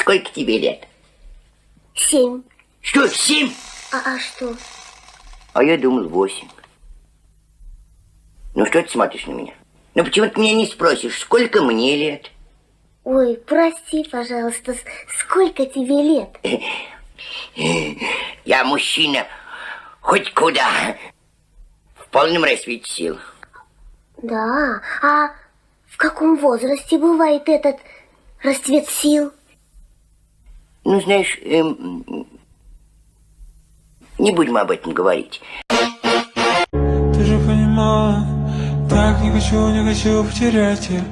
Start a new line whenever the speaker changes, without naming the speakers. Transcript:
Сколько тебе лет?
7.
Что, 7?
А что?
А я думал 8. Ну что ты смотришь на меня? Ну почему ты меня не спросишь, сколько мне лет?
Ой, прости, пожалуйста, сколько тебе лет?
Я мужчина хоть куда, в полном расцвете сил.
Да, а в каком возрасте бывает этот расцвет сил?
Ну, знаешь, не будем об этом говорить.
Ты же понимала, так не хочу потерять тебя.